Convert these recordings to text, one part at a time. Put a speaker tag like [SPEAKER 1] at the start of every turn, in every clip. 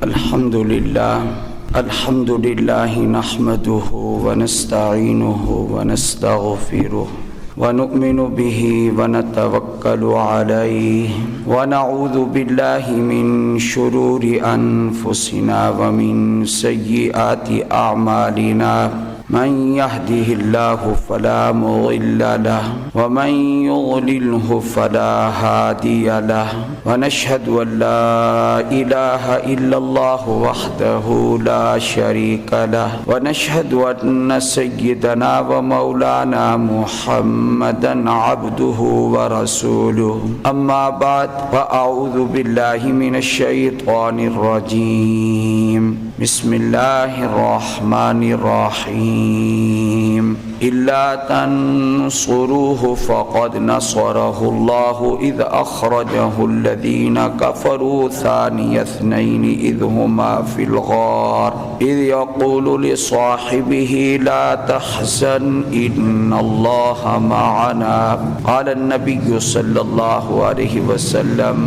[SPEAKER 1] الحمد لله نحمده ونستعينه ونستغفره ونؤمن به ونتوكل عليه ونعوذ بالله من شرور أنفسنا ومن سيئات أعمالنا من يهده الله فلا مضل له ومن يضلله فلا هادي له ونشهد أن لا إله إلا الله وحده لا شريك له ونشهد أن سيدنا ومولانا محمدا عبده ورسوله أما بعد فأعوذ بالله من الشيطان الرجيم بسم الله الرحمن الرحيم إلا تنصروه فقد نصره الله إذ أخرجه الذين كفروا ثاني اثنين إذ هما في الغار إذ يقول لصاحبه لا تحزن إن الله معنا قال النبي صلى الله عليه وسلم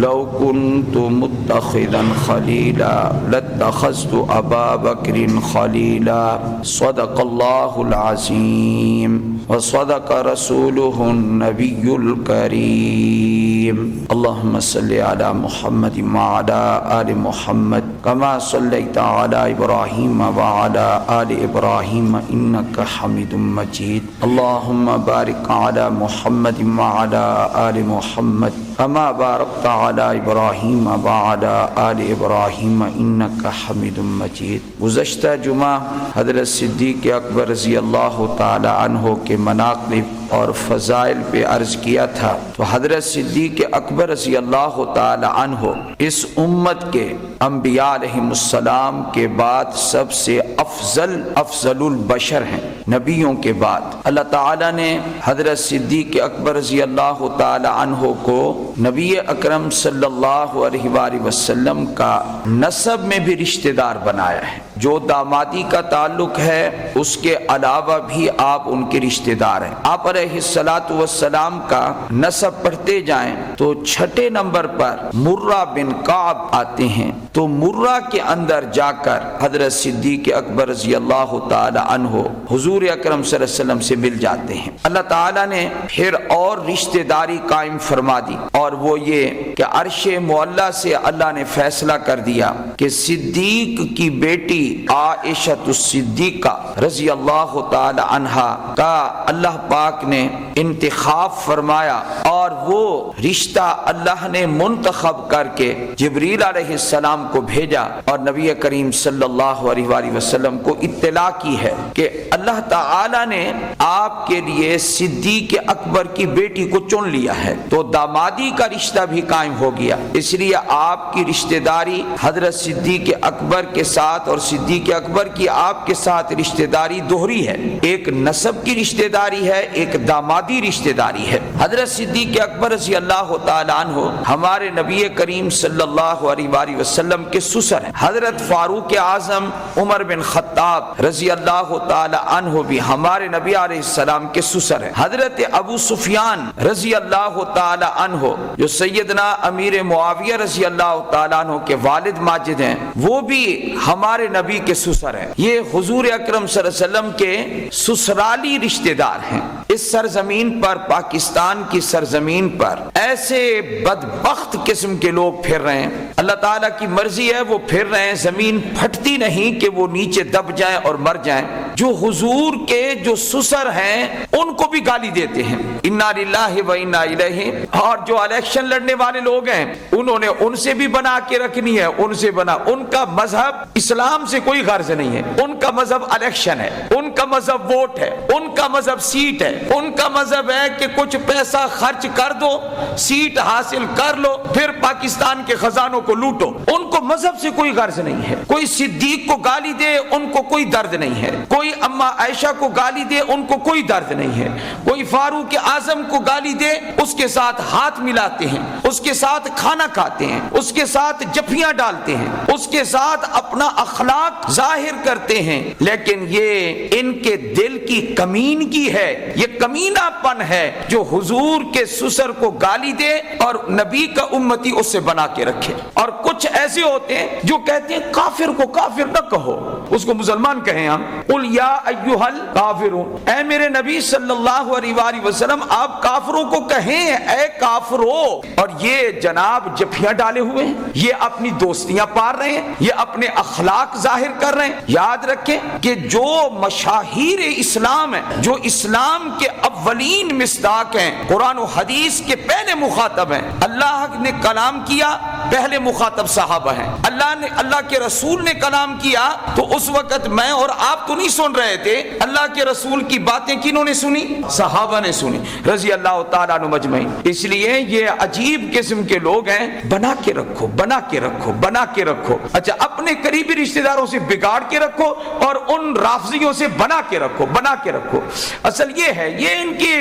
[SPEAKER 1] لو كنت متخذا خليلا لاتخذت أبا بكر خليلا صدق الله العظيم وصدق رسوله النبي الكريم اللهم صل على محمد وعلى آل محمد كما صليت على إبراهيم وعلى آل إبراهيم إنك حميد مجيد اللهم بارك على محمد وعلى آل محمد كما باركت على إبراهيم وعلى آل إبراهيم إنك حميد مجيد. گزشتہ جمعہ حضرت صدیق اکبر رضی اللہ تعالی عنہ کے مناقب اور فضائل پہ عرض کیا تھا تو حضرت صدیق اکبر رضی اللہ تعالی عنہ اس امت کے انبیاء علیہم السلام کے بعد سب سے افضل البشر ہیں. نبیوں کے بعد اللہ تعالیٰ نے حضرت صدیق اکبر رضی اللہ تعالی عنہ کو نبی اکرم صلی اللہ علیہ وآلہ وسلم کا نسب میں بھی رشتہ دار بنایا ہے. جو دامادی کا تعلق ہے اس کے علاوہ بھی آپ ان کے رشتہ دار ہیں. آپ علیہ السلام کا نسب پڑھتے جائیں تو چھٹے نمبر پر مرہ بن کعب آتے ہیں. تو مرہ کے اندر جا کر حضرت صدیق اکبر رضی اللہ تعالی عنہ حضور اکرم صلی اللہ علیہ وسلم سے مل جاتے ہیں. اللہ تعالیٰ نے پھر اور رشتہ داری قائم فرما دی اور وہ یہ کہ عرش معلیٰ سے اللہ نے فیصلہ کر دیا کہ صدیق کی بیٹی عائشہ الصدیقہ رضی اللہ تعالی عنہا کا اللہ پاک نے انتخاب فرمایا اور وہ رشتہ اللہ نے منتخب کر کے جبریل علیہ السلام کو بھیجا اور نبی کریم صلی اللہ علیہ وآلہ وسلم کو اطلاع کی ہے کہ اللہ تعالی نے آپ کے لیے صدیق اکبر کی بیٹی کو چن لیا ہے. تو دامادی کا رشتہ بھی قائم ہو گیا. اس لیے آپ کی رشتہ داری حضرت صدیق اکبر کے ساتھ اور صدیق اکبر کی آپ کے ساتھ رشتہ داری دوہری ہے. ایک نسب کی رشتہ داری ہے, ایک دامادی رشتہ داری ہے. حضرت صدیق اکبر رضی اللہ تعالی عنہ ہمارے نبی کریم صلی اللہ علیہ وآلہ وسلم کے سسر ہیں. حضرت فاروق اعظم عمر بن خطاب رضی اللہ تعالی عنہ بھی ہمارے نبی علیہ السلام کے سسر ہیں. حضرت ابو سفیان رضی اللہ تعالی عنہ جو سیدنا امیر معاویہ رضی اللہ تعالی عنہ کے والد ماجد ہیں وہ بھی ہمارے نبی کے سسر ہیں. یہ حضور اکرم صلی اللہ علیہ وسلم کے سسرالی رشتہ دار ہیں. اس سرزمین پر, پاکستان کی سرزمین پر ایسے بدبخت قسم کے لوگ پھر رہے ہیں. اللہ تعالیٰ کی مرضی ہے وہ پھر رہے ہیں. زمین پھٹتی نہیں کہ وہ نیچے دب جائیں اور مر جائیں. جو حضور کے جو سسر ہیں ان کو بھی گالی دیتے ہیں انا للہ و انا الیہ. اور جو الیکشن لڑنے والے لوگ ہیں انہوں نے ان سے بھی بنا کے رکھنی ہے. ان کا مذہب اسلام سے کوئی غرض نہیں ہے. ان کا مذہب الیکشن ہے, ان کا مذہب ووٹ ہے, ان کا مذہب سیٹ ہے. ان کا مذہب ہے کہ کچھ پیسہ خرچ کر دو, سیٹ حاصل کر لو, پھر پاکستان کے خزانوں کو لوٹو. ان کو مذہب سے کوئی غرض نہیں ہے. کوئی صدیق کو گالی دے ان کو کوئی درد نہیں ہے. کوئی اما عائشہ کو گالی دے ان کو کوئی درد نہیں ہے. کوئی فاروق اعظم کو گالی دے اس کے ساتھ ہاتھ ملاتے ہیں, اس کے ساتھ کھانا کھاتے ہیں, اس کے ساتھ جفیاں ڈالتے ہیں, اس کے ساتھ اپنا اخلاق ظاہر کرتے ہیں. لیکن یہ ان ان کے دل کی کمینگی ہے، یہ کمینہ پن ہے جو حضور کے سسر کو گالی دے اور نبی کا امتی اس سے بنا کے رکھے۔ اور کچھ ایسے ہوتے ہیں جو کہتے ہیں کافر کو کافر نہ کہو، اس کو مسلمان کہیں ہم، قل یا ایھا الکافرون، اے میرے نبی صلی اللہ علیہ وآلہ وسلم آپ کافروں کو کہیں اے کافرو۔ اور یہ جناب جفیاں ڈالے ہوئے ہیں، یہ اپنی دوستیاں پار رہے ہیں، یہ اپنے اخلاق ظاہر کر رہے ہیں۔ یاد رکھیں کہ جو مشاہیر اسلام ہیں، جو اسلام کے اولین مصداق ہیں، قرآن و حدیث کے پہلے مخاطب ہیں، اللہ نے کلام کیا پہلے مخاطب صحابہ ہیں، اللہ کے رسول نے کلام کیا تو اس وقت میں اور آپ تو نہیں سن رہے تھے، اللہ کے رسول کی باتیں کنہوں نے سنی؟ صحابہ نے سنی رضی اللہ تعالیٰ عنہ مجمعین۔ اس لیے یہ عجیب قسم کے لوگ ہیں، بنا کے رکھو، بنا کے رکھو، بنا کے رکھو۔ اچھا اپنے قریبی رشتہ داروں سے بگاڑ کے رکھو اور ان رافضیوں سے بنا کے رکھو، بنا کے رکھو۔ اصل یہ ہے، یہ ان کے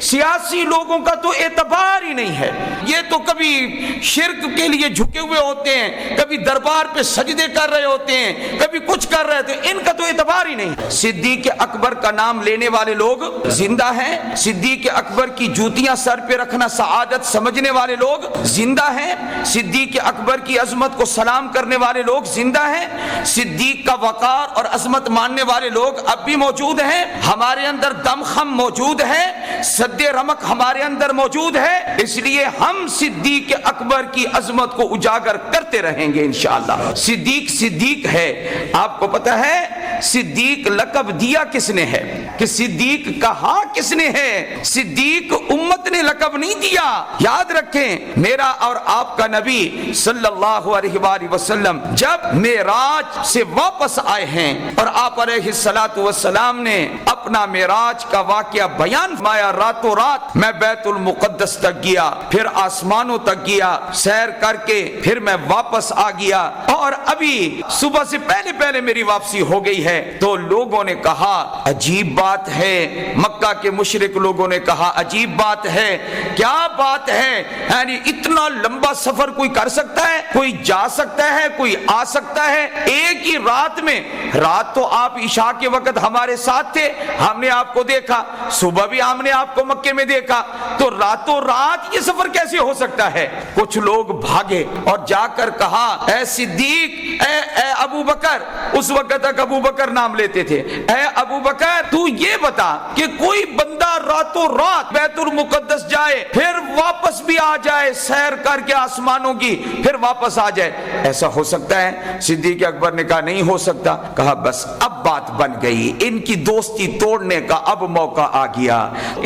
[SPEAKER 1] سیاسی لوگوں کا تو اعتبار ہی نہیں ہے، یہ تو کبھی شرک کے لیے جھکے ہوئے ہوتے ہیں، کبھی دربار پہ سجدے کر رہے ہوتے ہیں، کبھی کچھ کر رہے تھے، ان کا تو اعتبار ہی نہیں۔ صدیق اکبر کا نام لینے والے لوگ زندہ ہیں، صدیق اکبر کی جوتیاں سر پہ رکھنا سعادت سمجھنے والے لوگ زندہ ہیں، صدیق اکبر کی عظمت کو سلام کرنے والے لوگ زندہ ہیں، صدیق کا وقار اور عظمت ماننے والے لوگ اب بھی موجود ہیں، ہمارے اندر دم خم موجود ہے، سد رمق ہمارے اندر موجود ہے، اس لیے ہم صدیق اکبر کی عظمت کو اجاگر کرتے رہیں گے انشاءاللہ۔ صدیق صدیق ہے، آپ کو پتہ ہے صدیق لقب دیا کس نے ہے، کہ صدیق کہا کس نے ہے؟ صدیق امت نے لقب نہیں دیا۔ یاد رکھیں میرا اور آپ کا نبی صلی اللہ علیہ وآلہ وسلم جب معراج سے واپس آئے ہیں اور آپ علیہ الصلوۃ والسلام نے اپنا معراج کا واقعہ بیان فرمایا، راتوں رات میں بیت المقدس تک گیا، پھر آسمانوں تک گیا، سیر کر کے پھر میں واپس آ گیا اور ابھی صبح سے پہلے پہلے میری واپسی ہو گئی ہے۔ تو لوگوں نے کہا عجیب بات ہے، مکہ کے مشرک لوگوں نے کہا عجیب بات ہے، کیا بات ہے؟ یعنی اتنا لمبا سفر کوئی کر سکتا ہے؟ کوئی جا سکتا ہے؟ کوئی آ سکتا ہے ایک ہی رات میں؟ رات تو آپ عشاء کے وقت ہمارے ساتھ تھے، ہم نے آپ کو دیکھا، صبح بھی ہم نے آپ کو مکے میں دیکھا، تو راتوں رات یہ سفر کیسے ہو سکتا ہے؟ کچھ لوگ بھاگے اور جا کر کہا اے صدیق، اے ابو بکر، اس وقت تک ابو بکر نام لیتے تھے، اے ابو بکر تو یہ بتا کہ کوئی بندہ راتوں رات بیت المقدس جائے پھر واپس بھی آ جائے، سیر کر کے آسمانوں کی پھر واپس آ جائے، ایسا ہو سکتا ہے؟ صدیق اکبر نے کہا نہیں ہو سکتا۔ کہا بس اب بات بن گئی، ان کی دوستی توڑنے کا اب موقع آ گیا،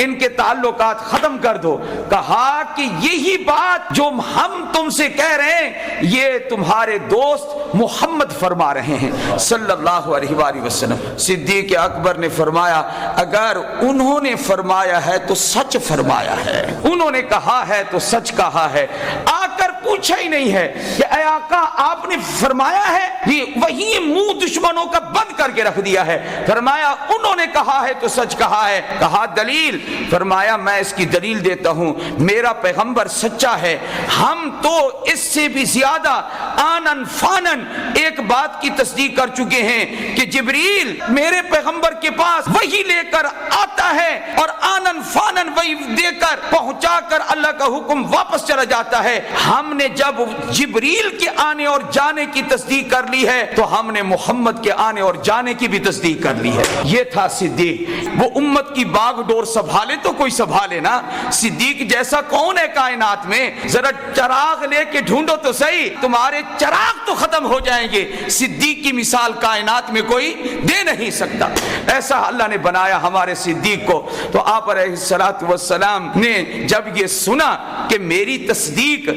[SPEAKER 1] ان کے تعلقات ختم کر دو۔ کہا کہ یہی بات جو ہم تم سے کہہ رہے ہیں یہ تمہارے دوست محمد فرما رہے ہیں صلی اللہ علیہ وآلہ وسلم۔ صدیق اکبر نے فرمایا اگر انہوں نے فرمایا ہے تو سچ فرمایا ہے، انہوں نے کہا ہے تو سچ کہا ہے۔ آ کر پوچھا ہی نہیں ہے کہ اے آقا آپ نے فرمایا ہے، یہ وہی منہ دشمنوں کا بند کر کے رکھ دیا ہے۔ فرمایا انہوں نے کہا ہے تو سچ کہا ہے۔ کہا دلیل؟ فرمایا میں اس کی دلیل دیتا ہوں، میرا پیغمبر سچا ہے، ہم تو اس سے بھی زیادہ آنن فانن ایک بات کی تصدیق کر چکے ہیں کہ جبریل میرے پیغمبر کے پاس وہی لے کر آتا ہے اور آنن فانن وہی دے کر پہنچا کر اللہ کا حکم واپس چلا جاتا ہے۔ ہم نے جب جبریل کے آنے اور جانے کی تصدیق کر لی ہے تو ہم نے محمد کے آنے اور جانے کی بھی تصدیق کر لی ہے۔ یہ تھا صدیق، وہ امت کی باغ ڈور سنبھالے تو کوئی سنبھالے نا، صدیق جیسا کون ہے کائنات میں؟ ذرا چراغ لے کے ڈھونڈو تو صحیح، تمہارے چراغ تو ختم ہو جائیں گے، صدیق کی مثال کائنات میں کوئی دے نہیں سکتا۔ ایسا اللہ نے بنایا ہمارے صدیق کو۔ تو آپ علیہ الصلوۃ والسلام نے جب یہ سنا کہ میری تصدیق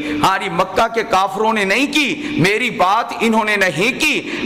[SPEAKER 1] مکہ کے کافروں نے نہیں کی، میری بات انہوں نے نہیں کی،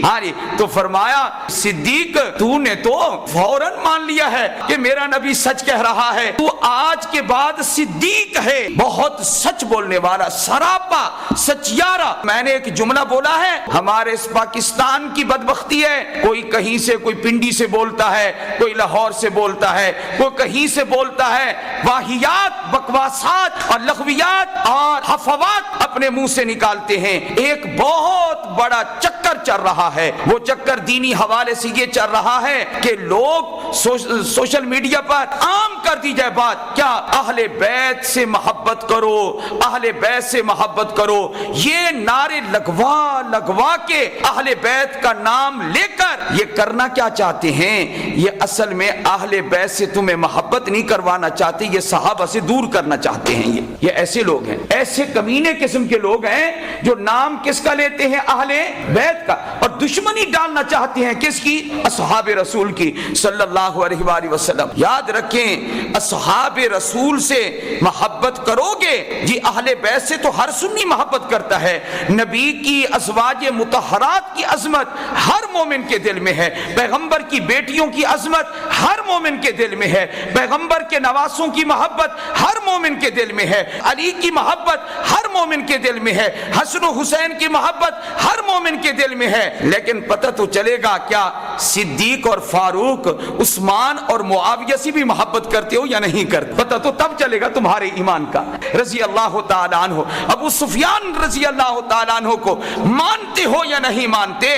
[SPEAKER 1] تو فرمایا صدیق تو نے تو فوراً مان لیا ہے کہ میرا نبی سچ کہہ رہا ہے، تو آج کے بعد صدیق ہے، بہت سچ بولنے والا، سراپا سچیارا۔ میں نے ایک جملہ بولا ہے، ہمارے اس پاکستان کی بدبختی ہے، کوئی کہیں سے کوئی پنڈی سے بولتا ہے، کوئی لاہور سے بولتا ہے، کوئی کہیں سے بولتا ہے، واہیات بکواسات اور لغویات اور حفوات اپنے منہ سے نکالتے ہیں، ایک بہت بڑا چکر چل رہا ہے، وہ چکر دینی حوالے سے یہ چل رہا ہے کہ لوگ سوشل میڈیا پر عام کر دی جائے بات، کیا اہل بیت سے محبت کرو، اہل بیت سے محبت کرو، یہ نعرے لگوا کے اہل بیت کا نام لے کر یہ کرنا کیا چاہتے ہیں؟ یہ اصل میں اہل بیت سے تمہیں محبت نہیں کروانا چاہتے، یہ صحابہ سے دور کرنا چاہتے ہیں۔ یہ ایسے لوگ ہیں، ایسے کمینے قسم کے لوگ ہیں جو نام کس کا لیتے ہیں؟ اہل بیت کا، اور دشمنی ڈالنا چاہتے ہیں کس کی؟ اصحاب رسول کی صلی اللہ علیہ وآلہ وسلم۔ یاد رکھیں، اصحاب رسول سے محبت کرو گے، جی اہل بیت سے تو ہر سنی محبت کرتا ہے۔ نبی کی ازواج مطہرات کی عظمت ہر مومن کے دل میں ہے، پیغمبر کی بیٹیوں کی عظمت ہر مومن کے دل میں ہے، پیغمبر کے نواسوں کی محبت ہر مومن کے دل میں ہے، علی کی محبت ہر مومن کے دل میں ہے، حسن و حسین کی محبت ہر مومن کے دل میں ہے۔ لیکن پتہ تو چلے گا کیا صدیق اور فاروق، عثمان اور معاویہ سے بھی محبت کرتے ہو یا نہیں کرتے؟ پتہ تو تب چلے گا تمہارے ایمان کا۔ رضی اللہ تعالیٰ عنہ، ابو سفیان رضی اللہ تعالیٰ عنہ کو مانتے ہو یا نہیں مانتے؟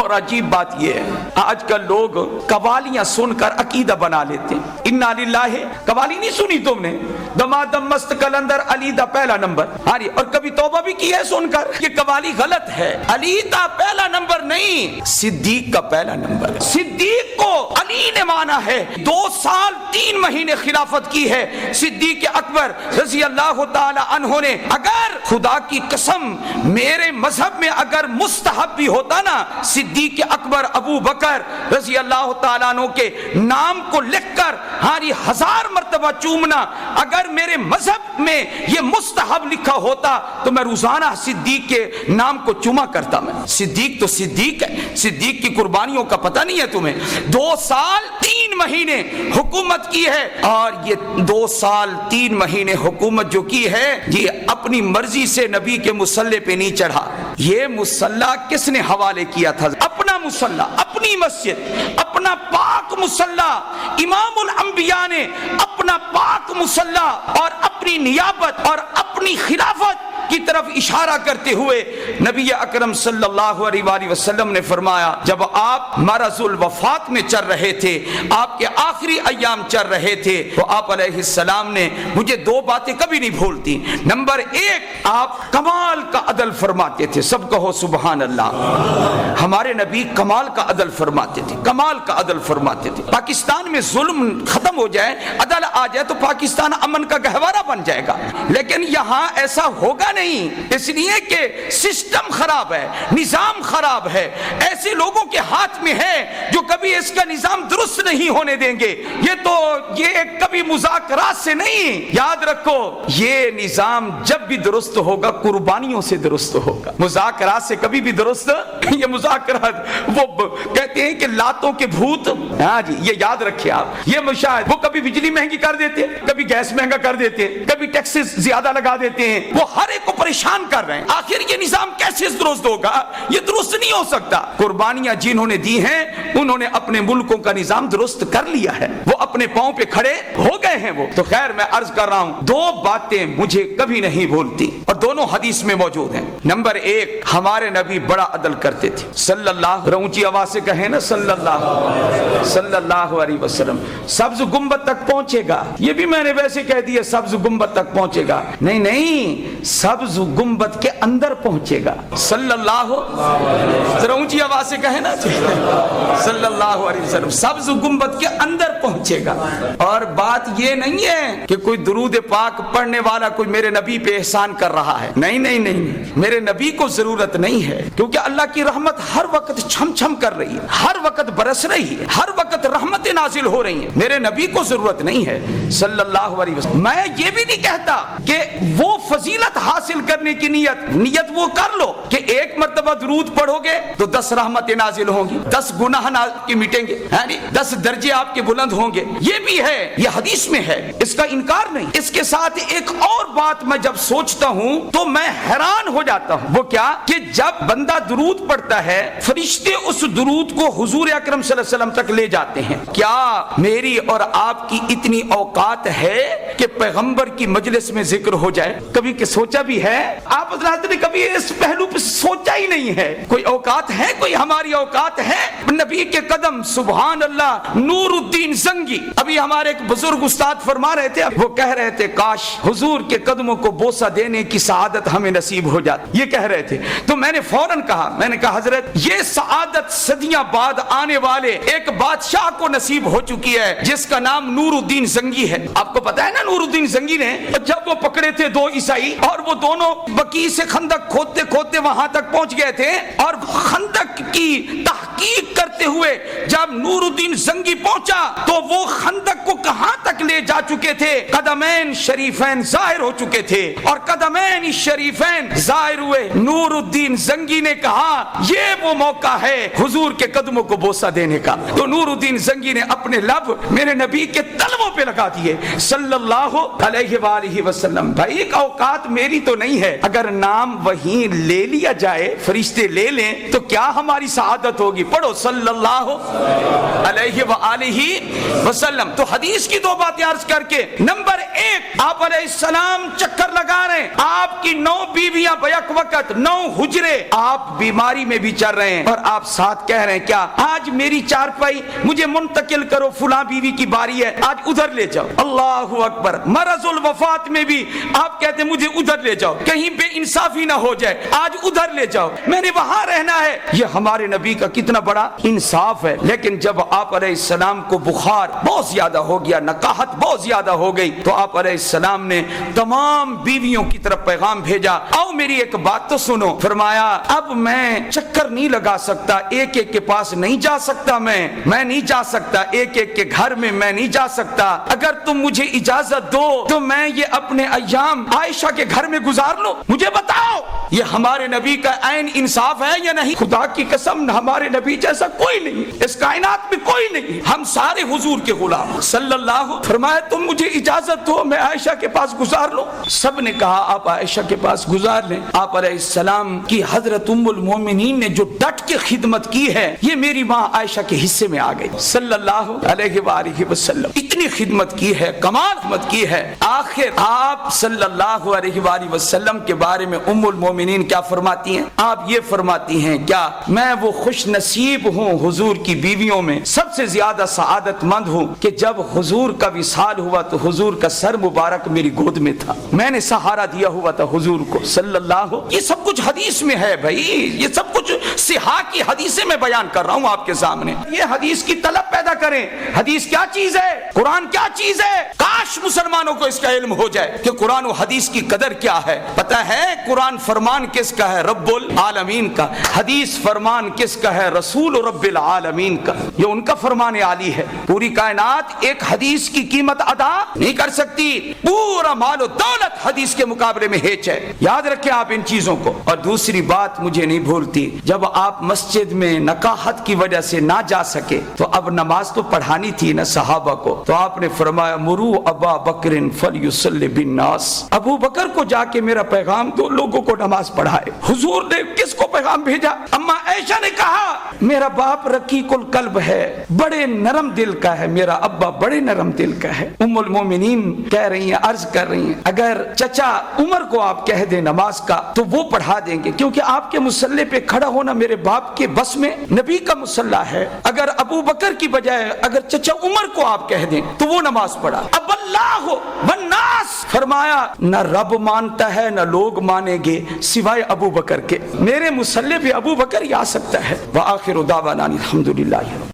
[SPEAKER 1] اور عجیب بات یہ ہے، آج کل لوگ قوالیاں سن کر عقیدہ بنا لیتے ہیں۔ انا للہ، قوالی نہیں سنی تم نے؟ دمادم مست کلندر علی دا پہلا نمبر، اور کبھی توبہ بھی کی ہے سن کر؟ یہ قوالی غلط ہے، علی دا پہلا نمبر نہیں، صدیق کا پہلا نمبر۔ صدیق کو علی نے مانا ہے، 2 سال 3 مہینے خلافت کی ہے صدیق اکبر رضی اللہ تعالی عنہ نے۔ اگر خدا کی قسم میرے مذہب میں اگر مستحب بھی ہوتا نا، صدیق اکبر ابو بکر رضی اللہ تعالیٰ عنہ کے نام کو لکھ کر 1000 مرتبہ چومنا، اگر میرے مذہب میں یہ مستحب لکھا ہوتا تو میں روزانہ صدیق کے نام کو چوما کرتا۔ میں صدیق تو صدیق ہے، صدیق کی قربانیوں کا پتہ نہیں ہے تمہیں؟ 2 سال 3 مہینے حکومت کی ہے، اور یہ 2 سال 3 مہینے حکومت جو کی ہے یہ اپنی مرضی سے نبی کے مصلی پہ نہیں چڑھا۔ یہ مصلی کس نے حوالے کیا تھا؟ اپنا مصلی، اپنی مسجد، اپنا پاک مصلی، امام الانبیاء نے اپنا پاک مصلی اور اپنی نیابت اور اپنی خلافت کی طرف اشارہ کرتے ہوئے نبی اکرم صلی اللہ علیہ وآلہ وسلم نے فرمایا، جب آپ مرض الوفات میں چل رہے تھے، آپ کے آخری ایام چل رہے تھے، تو آپ علیہ السلام نے مجھے 2 باتیں کبھی نہیں بھولتی۔ نمبر 1، آپ کمال کا عدل فرماتے تھے، سب کہو سبحان اللہ۔ ہمارے نبی کمال کا عدل فرماتے تھے، کمال کا عدل فرماتے تھے۔ پاکستان میں ظلم ختم ہو جائے، عدل آ جائے تو پاکستان امن کا گہوارہ بن جائے گا، لیکن یہاں ایسا ہوگا نہیں، اس لیے کہ سسٹم خراب ہے، نظام خراب ہے، ایسے لوگوں کے ہاتھ میں ہے جو کبھی اس کا نظام درست نہیں ہونے دیں گے۔ یہ کبھی مذاکرات سے نہیں، یاد رکھو یہ نظام جب بھی درست ہوگا قربانیوں سے درست ہوگا، مذاکرات سے کبھی بھی درست۔ یہ مذاکرات وہ کہتے ہیں کہ لاتوں کے بھوت، ہاں جی یہ یاد رکھیں آپ، یہ مشاہد وہ کبھی بجلی مہنگی کر دیتے، کبھی گیس مہنگا کر دیتے، کبھی ٹیکسز زیادہ لگا دیتے ہیں، وہ ہر ایک کو پریشان کر رہے ہیں۔ آخر یہ نظام کیسے درست ہوگا؟ یہ درست نہیں ہو سکتا۔ قربانیاں جنہوں نے دی ہیں انہوں نے اپنے ملکوں کا نظام درست کر لیا ہے، وہ اپنے پاؤں پہ کھڑے ہو گئے ہیں۔ وہ تو خیر میں عرض کر رہا ہوں، 2 باتیں مجھے کبھی نہیں بھولتی اور دونوں حدیث میں موجود ہیں۔ نمبر 1، ہمارے نبی بڑا عدل کرتے تھے صلی اللہ، اونچی آواز سے کہیں نا صلی اللہ علیہ وسلم۔ سبز گنبد تک پہنچے گا، یہ بھی میں نے ویسے کہہ دیا سبز گنبد تک پہنچے گا، نہیں، سبز گنبد کے اندر پہنچے گا صلی اللہ، ذرا اونچی آواز سے کہیں نا صلی اللہ علیہ وسلم، سبز گنبد کے اندر پہنچے گا۔ اور بات یہ نہیں ہے کہ کوئی درود پاک پڑھنے والا کوئی میرے نبی پہ احسان کر رہا ہے، نہیں، میرے نبی کو ضرورت نہیں ہے، کیونکہ اللہ کی رحمت ہر وقت چھم چھم کر رہی ہے، ہر وقت برس رہی ہے، ہر وقت رحمتیں نازل ہو رہی ہیں، میرے نبی کو ضرورت نہیں ہے صلی اللہ علیہ وسلم۔ میں یہ بھی نہیں کہتا کہ وہ فضیلت حاصل کرنے کی نیت وہ کر لو کہ 1 مرتبہ درود پڑھو گے تو 10 رحمتیں نازل ہوں گی، 10 گناہ کی مٹیں گے، 10 درجے آپ کے بلند ہوں گے، یہ بھی ہے، یہ حدیث میں ہے، اس کا انکار نہیں۔ اس کے ساتھ ایک اور بات میں جب سوچتا ہوں تو میں حیران ہو جاتا ہوں، وہ کیا کہ جب بندہ درود پڑھتا ہے فرشتے اس درود کو حضور اکرم صلی اللہ علیہ وسلم تک لے جاتے ہیں۔ کیا میری اور آپ کی اتنی اوقات ہے کہ پیغمبر کی مجلس میں ذکر ہو جائے؟ کبھی کہ سوچا بھی ہے؟ آپ حضرات نے کبھی اس پہلو پہ سوچا ہی نہیں ہے؟ کوئی اوقات ہے، کوئی ہماری اوقات ہے؟ نبی کے قدم، سبحان اللہ، نور الدین زنگی، ابھی ہمارے ایک بزرگ استاد فرما رہے تھے، وہ کہہ رہے تھے کاش حضور کے قدموں کو بوسہ دینے کی سعادت ہمیں نصیب ہو جاتی، یہ کہہ رہے تھے۔ تو میں نے فوراً کہا، میں نے کہا حضرت یہ سعادت صدیاں بعد آنے والے ایک بادشاہ کو نصیب ہو چکی ہے جس کا نام نور الدین زنگی ہے۔ آپ کو پتا ہے نا نور الدین زنگی نے جب وہ پکڑے تھے دو عیسائی اور وہ دونوں بقیع سے خندق کھودتے کھودتے وہاں تک پہنچ گئے تھے، اور خندق کی تحقیق کرتے ہوئے جب نور الدین زنگی پہنچا تو وہ خندق کو کہاں تک لے جا چکے تھے؟ قدمین شریفین ظاہر ہو چکے تھے، اور قدمین شریفین ظاہر ہوئے۔ نور الدین زنگی نے کہا یہ وہ موقع ہے حضور کے قدموں کو بوسہ دینے کا۔ تو نور الدین زنگی نے اپنے لب میرے نبی کے تلووں پہ لگا دیے صلی اللہ علیہ وآلہ وسلم۔ بھائی ایک اوقات میری تو نہیں ہے، اگر نام وہیں لے لیا جائے، فرشتے لے لیں تو کیا ہماری سعادت ہوگی؟ پڑھو صلی اللہ علیہ وآلہ وسلم۔ تو حدیث کی دو باتیں عرض کر کے، نمبر ایک، آپ علیہ السلام چکر لگا رہے ہیں، آپ کی 9 بیویاں بیک وقت، 9 حجرے، آپ بیماری میں بھی چل رہے ہیں، اور آپ ساتھ کہہ رہے ہیں کیا آج میری چارپائی مجھے منتقل کرو، فلاں بیوی کی باری ہے، آج ادھر لے جاؤ۔ اللہ اکبر۔ مرض الوفات میں بھی آپ کہتے ہیں مجھے ادھر لے جاؤ، کہیں بے انصافی نہ ہو جائے، آج ادھر لے جاؤ، میں نے وہاں رہنا ہے۔ یہ ہمارے نبی کا کتنا بڑا انصاف ہے۔ لیکن جب آپ علیہ السلام کو بخار بہت زیادہ ہو گیا، نقاہت بہت زیادہ ہو گئی، تو آپ علیہ السلام نے تمام بیویوں کی طرف پیغام بھیجا، آؤ میری ایک بات تو سنو۔ فرمایا اب میں چکر نہیں لگا سکتا، ایک ایک کے پاس نہیں جا سکتا، میں نہیں جا سکتا، ایک ایک کے گھر میں میں نہیں جا سکتا، اگر تم مجھے اجازت دو تو میں یہ اپنے ایام عائشہ کے گھر میں گزار لوں۔ مجھے بتاؤ یہ ہمارے نبی کا عین انصاف ہے یا نہیں؟ خدا کی قسم ہمارے نبی جیسا کوئی نہیں، اس کائنات میں کوئی نہیں، ہم سارے حضور کے غلام صلی اللہ۔ فرمایا تم مجھے اجازت دو میں عائشہ کے پاس گزار لوں۔ سب نے کہا آپ عائشہ کے پاس گزار لیں۔ آپ علیہ السلام کی حضرت ام المومنین نے جو ڈٹ کے خدمت کی ہے، یہ میری ماں عائشہ کے حصے میں آ گئی صلی اللہ علیہ وآلہ وسلم۔ اتنی خدمت کی ہے، کمال خدمت کی ہے۔ آخر آپ صلی اللہ علیہ وآلہ وسلم کے بارے میں ام المومنین کیا فرماتی ہیں؟ آپ یہ فرماتی ہیں کیا میں وہ خوش نصیب ہوں حضور کی بیویوں میں، سب سے زیادہ سعادت مند ہوں کہ جب حضور کا وصال ہوا تو حضور کا سر مبارک میری گود میں تھا، میں نے سہارا دیا ہوا تھا حضور کو صلی اللہ۔ یہ سب کچھ حدیث میں ہے بھائی، یہ سب کچھ صحاح کی حدیثیں میں بیان کر رہا ہوں آپ کے سامنے۔ یہ حدیث کی طلب پیدا کریں، حدیث کیا چیز ہے، قرآن کیا چیز ہے۔ کاش مسلمانوں کو اس کا علم ہو جائے کہ قرآن و حدیث کی قدر کیا ہے۔ پتہ ہے قرآن فرمان کس کا ہے؟ رب العالمین کا۔ حدیث فرمان کس کا ہے؟ رسول رب العالمین کا۔ یہ ان کا فرمان عالی ہے۔ پوری کائنات ایک حدیث کی قیمت ادا نہیں کر سکتی، پورا مال و دولت حدیث کے مقابلے میں ہیچ ہے۔ یاد رکھیں آپ ان چیزوں کو۔ اور دوسری بات مجھے نہیں بھولتی، جب آپ مسجد میں نقاہت کی وجہ سے نہ جا سکے تو اب نماز تو پڑھانی تھی نا صحابہ کو، تو آپ نے فرمایا مرو ابا بکر فلیصلی بالناس، ابو بکر کو جا کے میرا پیغام دو، لوگوں کو نماز پڑھائے۔ حضور نے کس کو پیغام بھیجا؟ اما عائشہ نے کہا میرا باپ رقیق القلب ہے، بڑے نرم دل کا ہے، میرا ابا بڑے نرم دل کا ہے۔ ام المومنین کہہ رہی ہیں، عرض کر رہی ہیں اگر چچا عمر کو آپ کہہ دیں نماز کا تو وہ پڑھا دیں گے، کیونکہ آپ کے مصلے پہ کھڑا ہونا میرے باپ کے بس میں، نبی کا مصلہ ہے۔ اگر ابو بکر کی بجائے اگر چچا عمر کو آپ کہہ دیں تو وہ نماز پڑھا۔ اب اللہ والناس، فرمایا نہ رب مانتا ہے نہ لوگ مانیں گے سوائے ابو بکر کے، میرے مصلے پہ ابو بکر ہی آ سکتا ہے۔ وآخر دعوانا الحمدللہ۔